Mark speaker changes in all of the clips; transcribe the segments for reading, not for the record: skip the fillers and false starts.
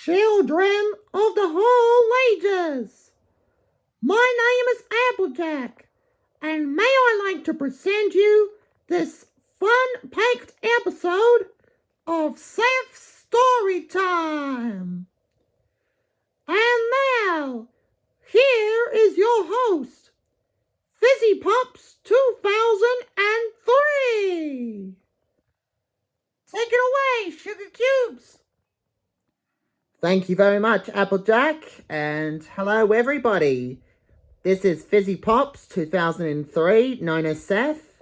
Speaker 1: children of the whole ages. My name is Applejack, and may I like to present you this fun-packed episode of Seth's Storytime. And now, here is your host, Fizzy Pops 2003. Take it away, Sugar Cubes.
Speaker 2: Thank you very much, Applejack, and hello everybody. This is Fizzy Pops 2003, known as Seth,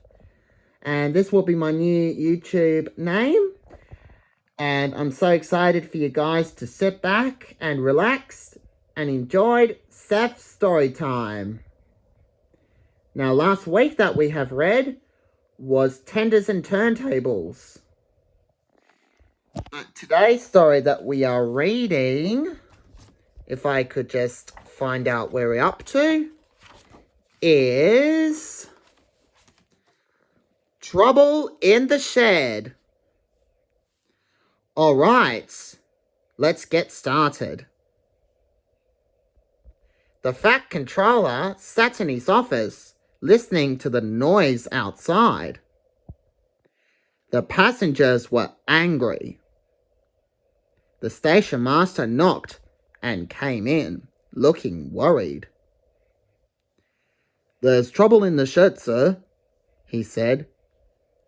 Speaker 2: and this will be my new YouTube name. And I'm so excited for you guys to sit back and relax and enjoy Seth's story time. Now, last week that we have read was Tenders and Turntables. Today's story that we are reading, if I could just find out where we're up to, is Trouble in the Shed. Alright, let's get started. The Fat Controller sat in his office, listening to the noise outside. The passengers were angry. The station master knocked and came in, looking worried. "There's trouble in the shed, sir," he said.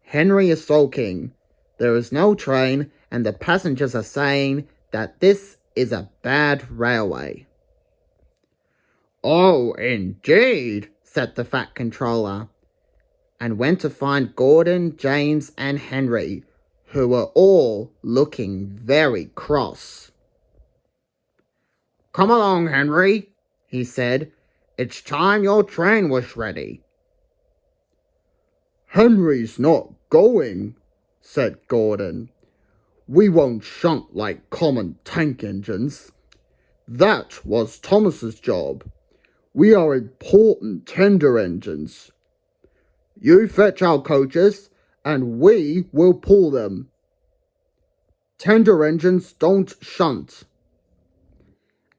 Speaker 2: "Henry is sulking. There is no train, and the passengers are saying that this is a bad railway." "Oh, indeed," said the Fat Controller, and went to find Gordon, James, and Henry, who were all looking very cross. "Come along, Henry," he said. "It's time your train was ready." "Henry's not going," said Gordon. "We won't shunt like common tank engines. That was Thomas's job. We are important tender engines. You fetch our coaches, and we will pull them. Tender engines don't shunt."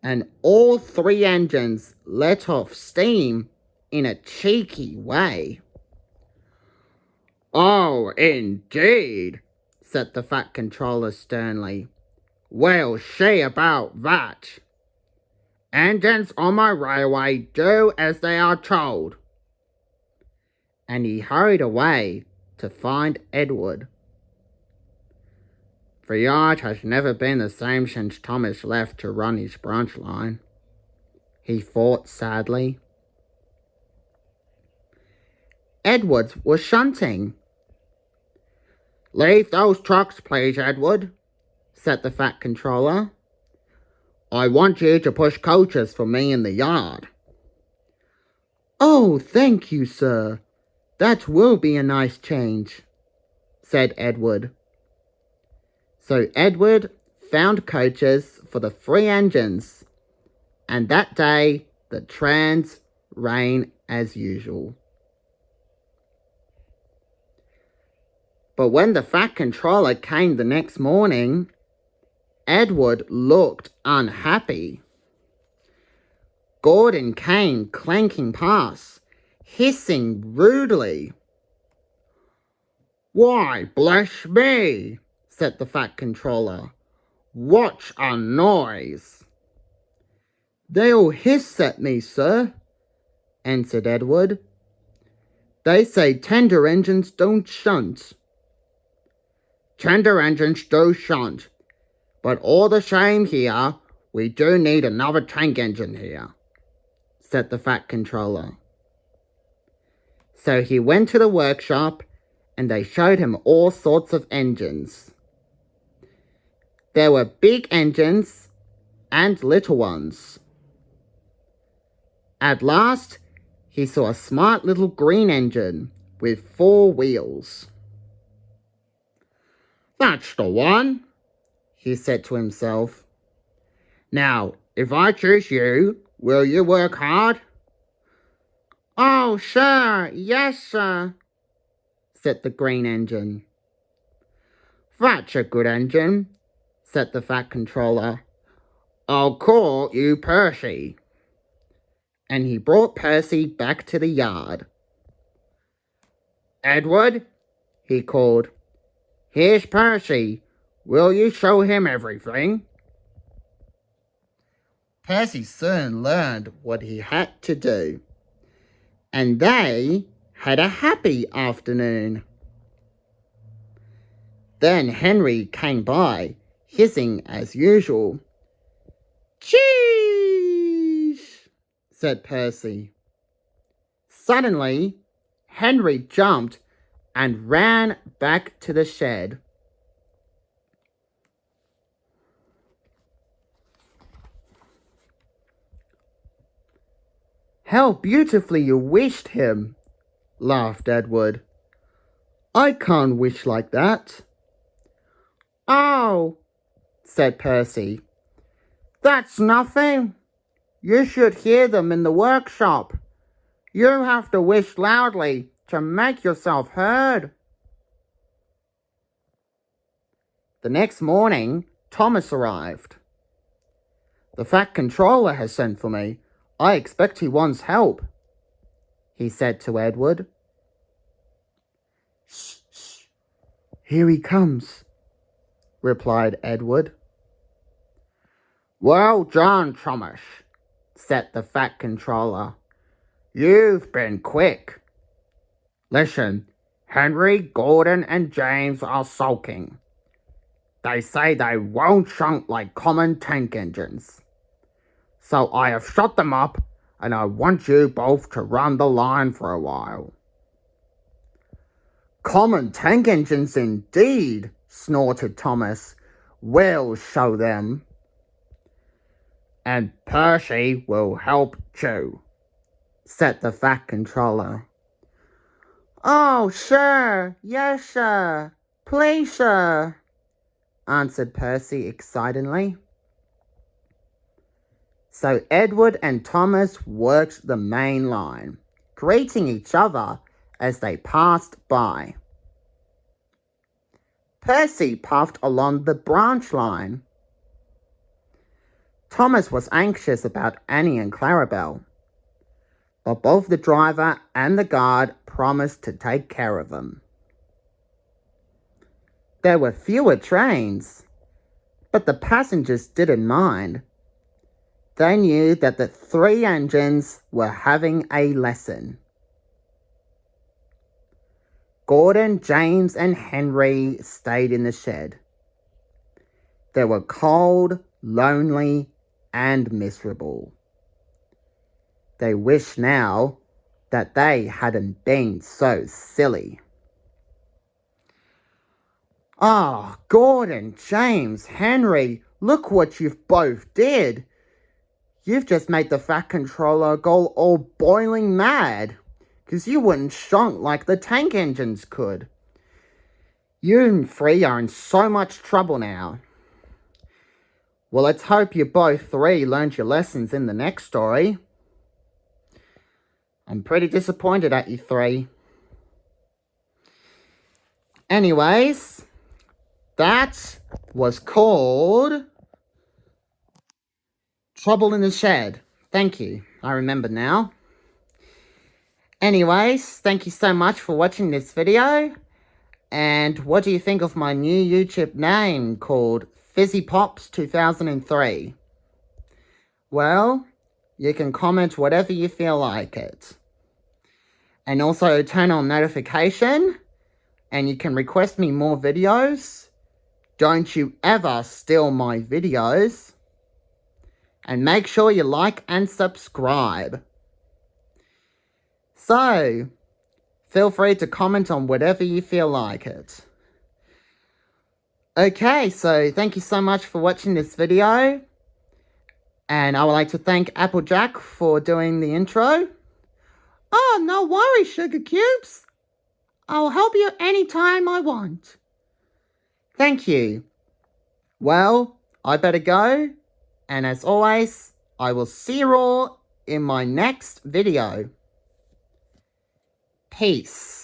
Speaker 2: And all three engines let off steam in a cheeky way. "Oh, indeed," said the Fat Controller sternly. "We'll see about that. Engines on my railway do as they are told." And he hurried away to find Edward. "The yard has never been the same since Thomas left to run his branch line," he thought sadly. Edward was shunting. "Leave those trucks, please, Edward," said the Fat Controller. "I want you to push coaches for me in the yard." "Oh, thank you, sir. That will be a nice change," said Edward. So Edward found coaches for the three engines, and that day the trains ran as usual. But when the Fat Controller came the next morning, Edward looked unhappy. Gordon came clanking past, hissing rudely. "Why, bless me," said the Fat Controller. "What a noise!" "They all hiss at me, sir," answered Edward. "They say tender engines don't shunt." "Tender engines do shunt, but all the same here, we do need another tank engine here," said the Fat Controller. So he went to the workshop, and they showed him all sorts of engines. There were big engines and little ones. At last, he saw a smart little green engine with 4 wheels. "That's the one," he said to himself. "Now, if I choose you, will you work hard?" "Oh, sir, yes, sir," said the green engine. "That's a good engine," said the Fat Controller. I'll call you Percy. And he brought Percy back to the yard. Edward, he called, here's Percy. Will you show him everything? Percy soon learned what he had to do, and they had a happy afternoon. Then Henry came by, hissing as usual. Cheese, said Percy. Suddenly, Henry jumped and ran back to the shed. How beautifully you wished him, laughed Edward. I can't wish like that. Oh, said Percy, that's nothing. You should hear them in the workshop. You have to wish loudly to make yourself heard. The next morning, Thomas arrived. The Fat Controller has sent for me. I expect he wants help, he said to Edward. Shh, shh. Here he comes, replied Edward. Well done, Thomas, said the Fat Controller. You've been quick. Listen, Henry, Gordon, and James are sulking. They say they won't shunt like common tank engines. So I have shut them up, and I want you both to run the line for a while. Common tank engines indeed, snorted Thomas. We'll show them. And Percy will help too, said the Fat Controller. Oh, sure, yes, sir, please, sir, answered Percy excitedly. So Edward and Thomas worked the main line, greeting each other as they passed by. Percy puffed along the branch line. Thomas was anxious about Annie and Clarabelle, but both the driver and the guard promised to take care of them. There were fewer trains, but the passengers didn't mind. They knew that the three engines were having a lesson. Gordon, James, and Henry stayed in the shed. They were cold, lonely, and miserable. They wished now that they hadn't been so silly. Ah, Gordon, James, Henry, look what you've both did. You've just made the Fat Controller go all boiling mad, 'cause you wouldn't shunt like the tank engines could. You three are in so much trouble now. Well, let's hope you both three learned your lessons in the next story. I'm pretty disappointed at you three. Anyways, that was called Trouble in the Shed. Thank you. I remember now. Anyways, thank you so much for watching this video. And what do you think of my new YouTube name called Fizzy Pops 2003? Well, you can comment whatever you feel like it. And also turn on notification, and you can request me more videos. Don't you ever steal my videos. And make sure you like and subscribe. So, feel free to comment on whatever you feel like it. Okay, so thank you so much for watching this video. And I would like to thank Applejack for doing the intro. Oh, no worries, Sugar Cubes. I'll help you anytime I want. Thank you. Well, I better go. And as always, I will see you all in my next video. Peace.